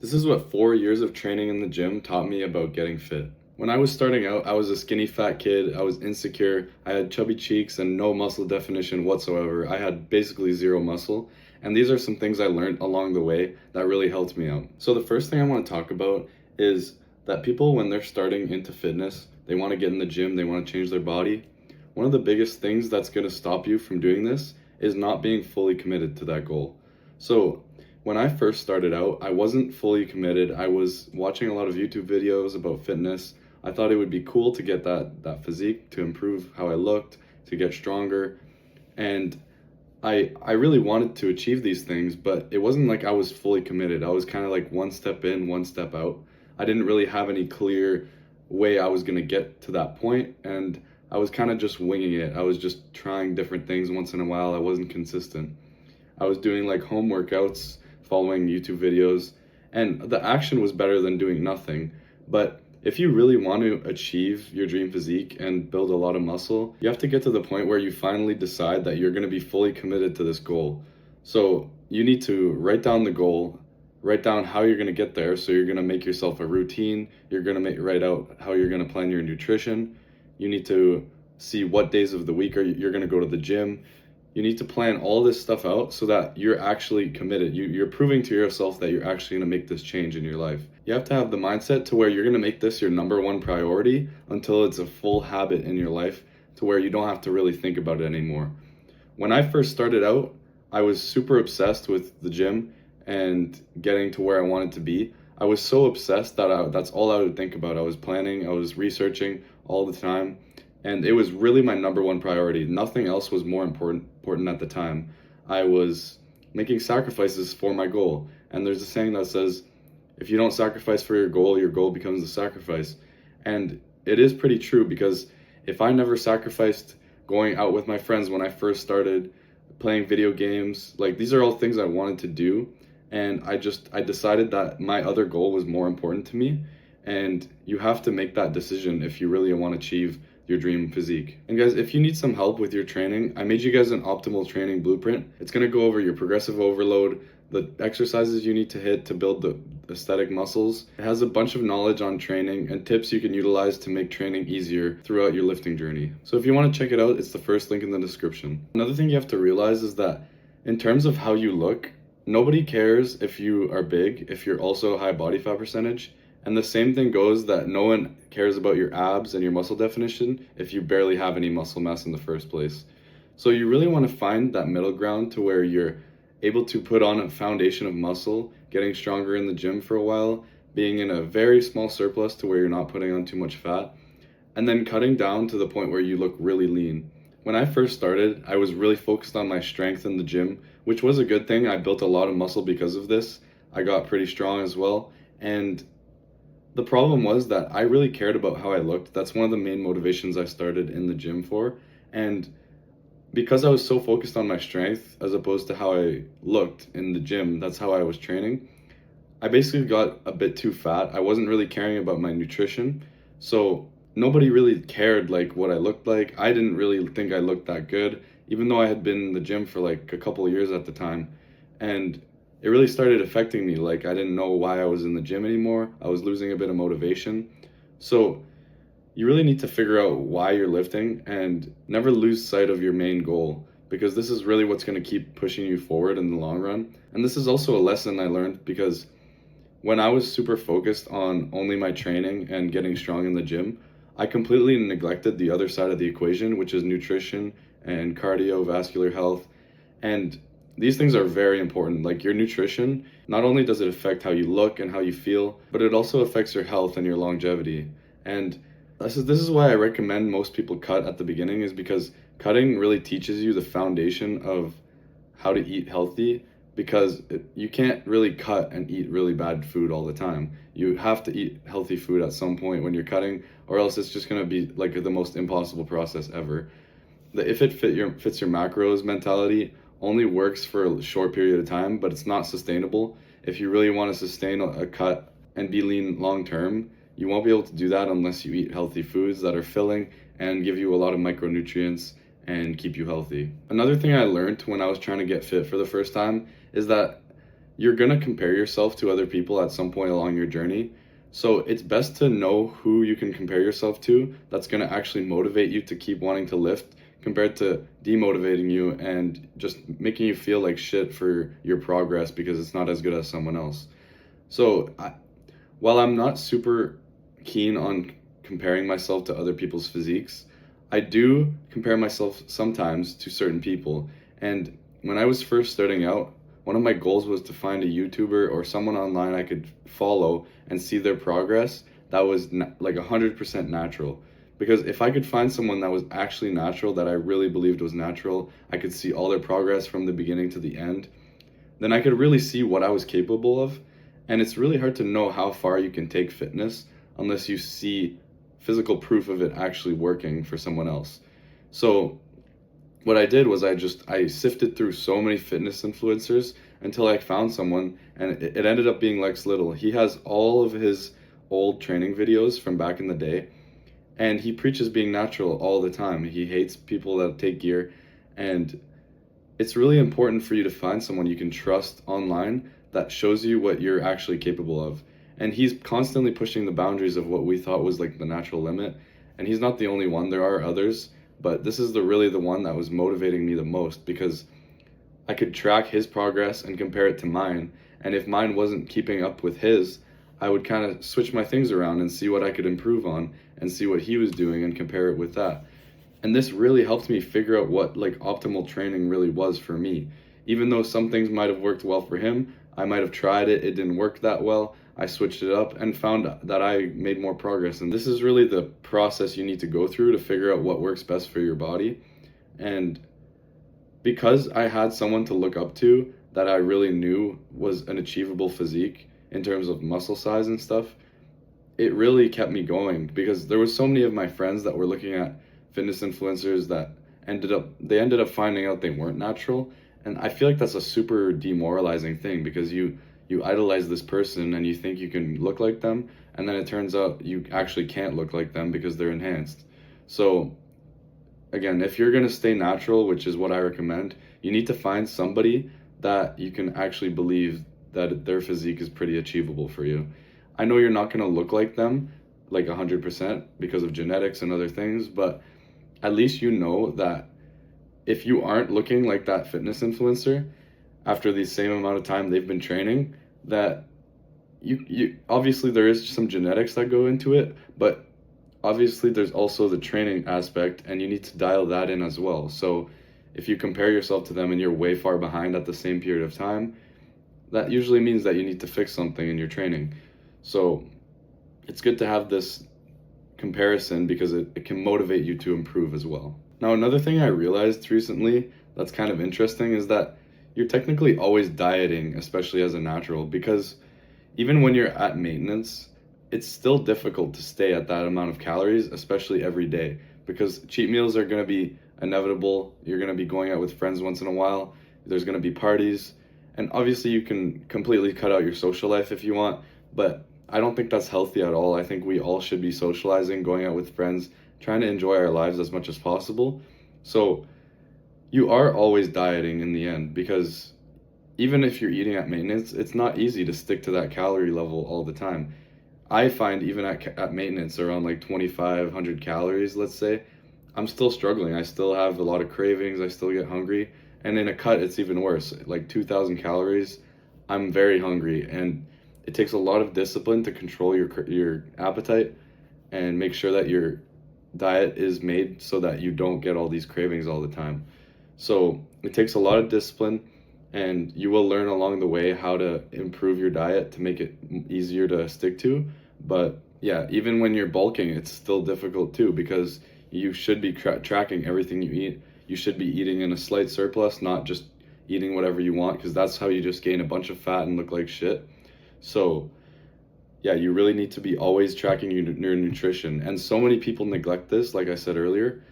This is what 4 years of training in the gym taught me about getting fit. When I was starting out, I was a skinny fat kid. I was insecure. I had chubby cheeks and no muscle definition whatsoever. I had basically zero muscle. And these are some things I learned along the way that really helped me out. So the first thing I want to talk about is that people, when they're starting into fitness, they want to get in the gym, they want to change their body. One of the biggest things that's going to stop you from doing this is not being fully committed to that goal. So when I first started out, I wasn't fully committed. I was watching a lot of YouTube videos about fitness. I thought it would be cool to get that physique, to improve how I looked, to get stronger. And I really wanted to achieve these things, but it wasn't like I was fully committed. I was kind of like one step in, one step out. I didn't really have any clear way I was going to get to that point, and I was kind of just winging it. I was just trying different things once in a while. I wasn't consistent. I was doing like home workouts, following YouTube videos, and the action was better than doing nothing. But if you really want to achieve your dream physique and build a lot of muscle, you have to get to the point where you finally decide that you're going to be fully committed to this goal. So you need to write down the goal, write down how you're going to get there. So you're going to make yourself a routine. You're going to write out how you're going to plan your nutrition. You need to see what days of the week you're going to go to the gym. You need to plan all this stuff out so that you're actually committed. You're proving to yourself that you're actually going to make this change in your life. You have to have the mindset to where you're going to make this your number one priority until it's a full habit in your life, to where you don't have to really think about it anymore. When I first started out, I was super obsessed with the gym and getting to where I wanted to be. I was so obsessed that that's all I would think about. I was planning, I was researching all the time, and it was really my number one priority. Nothing else was more important at the time. I was making sacrifices for my goal. And there's a saying that says, if you don't sacrifice for your goal becomes a sacrifice. And it is pretty true, because if I never sacrificed going out with my friends when I first started, playing video games, like these are all things I wanted to do. And I decided that my other goal was more important to me. And you have to make that decision if you really want to achieve your dream physique. And guys, if you need some help with your training, I made you guys an optimal training blueprint. It's going to go over your progressive overload, the exercises you need to hit to build the aesthetic muscles. It has a bunch of knowledge on training and tips you can utilize to make training easier throughout your lifting journey. So if you want to check it out, it's the first link in the description. Another thing you have to realize is that in terms of how you look, nobody cares if you are big, if you're also high body fat percentage. And the same thing goes that no one cares about your abs and your muscle definition if you barely have any muscle mass in the first place. So you really want to find that middle ground to where you're able to put on a foundation of muscle, getting stronger in the gym for a while, being in a very small surplus to where you're not putting on too much fat, and then cutting down to the point where you look really lean. When I first started, I was really focused on my strength in the gym, which was a good thing. I built a lot of muscle because of this. I got pretty strong as well. And the problem was that I really cared about how I looked. That's one of the main motivations I started in the gym for. And because I was so focused on my strength as opposed to how I looked in the gym, that's how I was training, I basically got a bit too fat. I wasn't really caring about my nutrition. So nobody really cared like what I looked like. I didn't really think I looked that good, even though I had been in the gym for like a couple of years at the time. And it really started affecting me. Like I didn't know why I was in the gym anymore. I was losing a bit of motivation. So you really need to figure out why you're lifting and never lose sight of your main goal, because this is really what's going to keep pushing you forward in the long run. And this is also a lesson I learned, because when I was super focused on only my training and getting strong in the gym, I completely neglected the other side of the equation, which is nutrition and cardiovascular health. And these things are very important. Like your nutrition, not only does it affect how you look and how you feel, but it also affects your health and your longevity. And this is why I recommend most people cut at the beginning, is because cutting really teaches you the foundation of how to eat healthy, because you can't really cut and eat really bad food all the time. You have to eat healthy food at some point when you're cutting, or else it's just going to be like the most impossible process ever. The if it fits your macros mentality only works for a short period of time, but it's not sustainable. If you really want to sustain a cut and be lean long term, you won't be able to do that unless you eat healthy foods that are filling and give you a lot of micronutrients and keep you healthy. Another thing I learned when I was trying to get fit for the first time is that you're going to compare yourself to other people at some point along your journey. So it's best to know who you can compare yourself to that's going to actually motivate you to keep wanting to lift compared to demotivating you and just making you feel like shit for your progress because it's not as good as someone else. So while I'm not super keen on comparing myself to other people's physiques, I do compare myself sometimes to certain people. And when I was first starting out, one of my goals was to find a YouTuber or someone online I could follow and see their progress that was like 100% natural. Because if I could find someone that was actually natural, that I really believed was natural, I could see all their progress from the beginning to the end, then I could really see what I was capable of. And it's really hard to know how far you can take fitness unless you see physical proof of it actually working for someone else. So what I did was I sifted through so many fitness influencers until I found someone, and it ended up being Lex Little. He has all of his old training videos from back in the day, and he preaches being natural all the time. He hates people that take gear, and it's really important for you to find someone you can trust online that shows you what you're actually capable of. And he's constantly pushing the boundaries of what we thought was like the natural limit. And he's not the only one, there are others, but this is really the one that was motivating me the most because I could track his progress and compare it to mine. And if mine wasn't keeping up with his, I would kind of switch my things around and see what I could improve on and see what he was doing and compare it with that. And this really helped me figure out what like optimal training really was for me. Even though some things might have worked well for him, I might have tried it, it didn't work that well. I switched it up and found that I made more progress. And this is really the process you need to go through to figure out what works best for your body. And because I had someone to look up to that I really knew was an achievable physique in terms of muscle size and stuff, it really kept me going because there was so many of my friends that were looking at fitness influencers that ended up finding out they weren't natural. And I feel like that's a super demoralizing thing because you idolize this person and you think you can look like them, and then it turns out you actually can't look like them because they're enhanced. So again, if you're going to stay natural, which is what I recommend, you need to find somebody that you can actually believe that their physique is pretty achievable for you. I know you're not going to look like them like 100% because of genetics and other things, but at least you know that if you aren't looking like that fitness influencer after the same amount of time they've been training, that you obviously there is some genetics that go into it, but obviously there's also the training aspect and you need to dial that in as well. So if you compare yourself to them and you're way far behind at the same period of time, that usually means that you need to fix something in your training. So it's good to have this comparison because it can motivate you to improve as well. Now, another thing I realized recently that's kind of interesting is that you're technically always dieting, especially as a natural, because even when you're at maintenance, it's still difficult to stay at that amount of calories, especially every day, because cheat meals are going to be inevitable. You're going to be going out with friends once in a while. There's going to be parties. And obviously, you can completely cut out your social life if you want, but I don't think that's healthy at all. I think we all should be socializing, going out with friends, trying to enjoy our lives as much as possible. So you are always dieting in the end because even if you're eating at maintenance, it's not easy to stick to that calorie level all the time. I find even at maintenance around like 2,500 calories, let's say, I'm still struggling. I still have a lot of cravings. I still get hungry. And in a cut, it's even worse. Like 2,000 calories, I'm very hungry. And it takes a lot of discipline to control your appetite and make sure that your diet is made so that you don't get all these cravings all the time. So it takes a lot of discipline, and you will learn along the way how to improve your diet to make it easier to stick to. But yeah, even when you're bulking, it's still difficult too because you should be tracking everything you eat. You should be eating in a slight surplus, not just eating whatever you want, because that's how you just gain a bunch of fat and look like shit. So yeah, you really need to be always tracking your nutrition. And so many people neglect this, like I said earlier.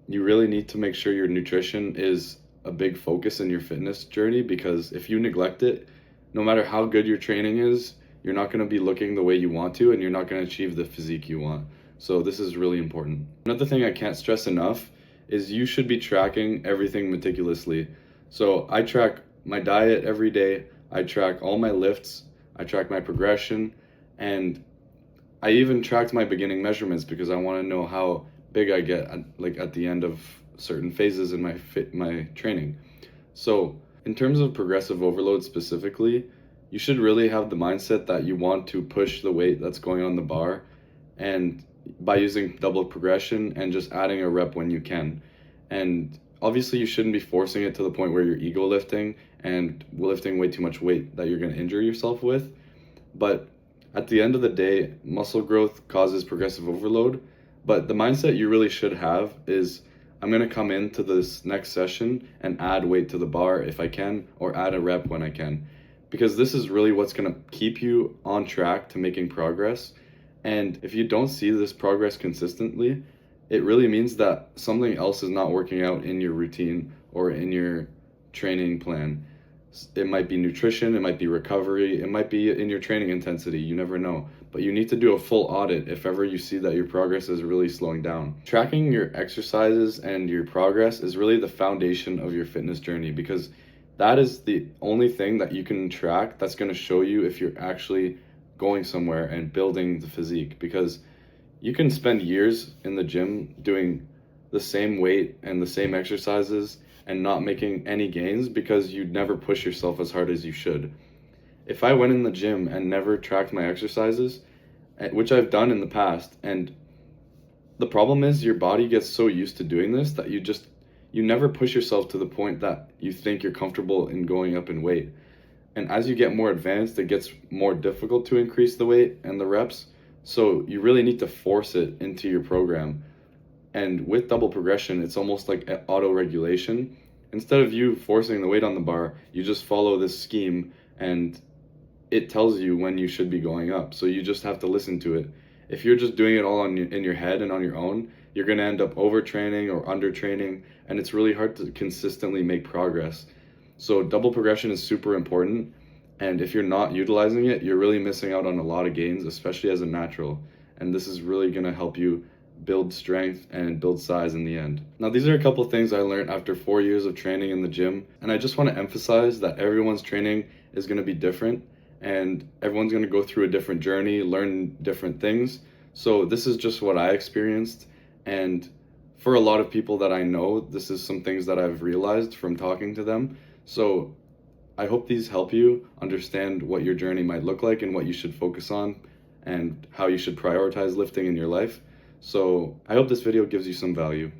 You really need to make sure your nutrition is a big focus in your fitness journey, because if you neglect it, no matter how good your training is, you're not going to be looking the way you want to, and you're not going to achieve the physique you want. So this is really important. Another thing I can't stress enough is you should be tracking everything meticulously. So I track my diet every day. I track all my lifts, I track my progression, and I even tracked my beginning measurements because I want to know how big I get at the end of certain phases in my training. So, in terms of progressive overload specifically, you should really have the mindset that you want to push the weight that's going on the bar, and by using double progression and just adding a rep when you can. And obviously you shouldn't be forcing it to the point where you're ego lifting and lifting way too much weight that you're going to injure yourself with. But at the end of the day, muscle growth causes progressive overload. But the mindset you really should have is, I'm going to come into this next session and add weight to the bar if I can, or add a rep when I can. Because this is really what's going to keep you on track to making progress. And if you don't see this progress consistently, it really means that something else is not working out in your routine or in your training plan. It might be nutrition, it might be recovery, it might be in your training intensity, you never know. But you need to do a full audit if ever you see that your progress is really slowing down. Tracking your exercises and your progress is really the foundation of your fitness journey, because that is the only thing that you can track that's going to show you if you're actually going somewhere and building the physique. Because you can spend years in the gym doing the same weight and the same exercises and not making any gains because you never push yourself as hard as you should. If I went in the gym and never tracked my exercises, which I've done in the past, and the problem is your body gets so used to doing this that you never push yourself to the point that you think you're comfortable in going up in weight. And as you get more advanced, it gets more difficult to increase the weight and the reps. So you really need to force it into your program. And with double progression, it's almost like auto regulation. Instead of you forcing the weight on the bar, you just follow this scheme and it tells you when you should be going up. So you just have to listen to it. If you're just doing it all in your head and on your own, you're going to end up overtraining or undertraining, and it's really hard to consistently make progress. So double progression is super important. And if you're not utilizing it, you're really missing out on a lot of gains, especially as a natural. And this is really going to help you build strength and build size in the end. Now, these are a couple things I learned after 4 years of training in the gym. And I just want to emphasize that everyone's training is going to be different, and everyone's going to go through a different journey, learn different things. So this is just what I experienced. And for a lot of people that I know, this is some things that I've realized from talking to them. So I hope these help you understand what your journey might look like and what you should focus on and how you should prioritize lifting in your life. So I hope this video gives you some value.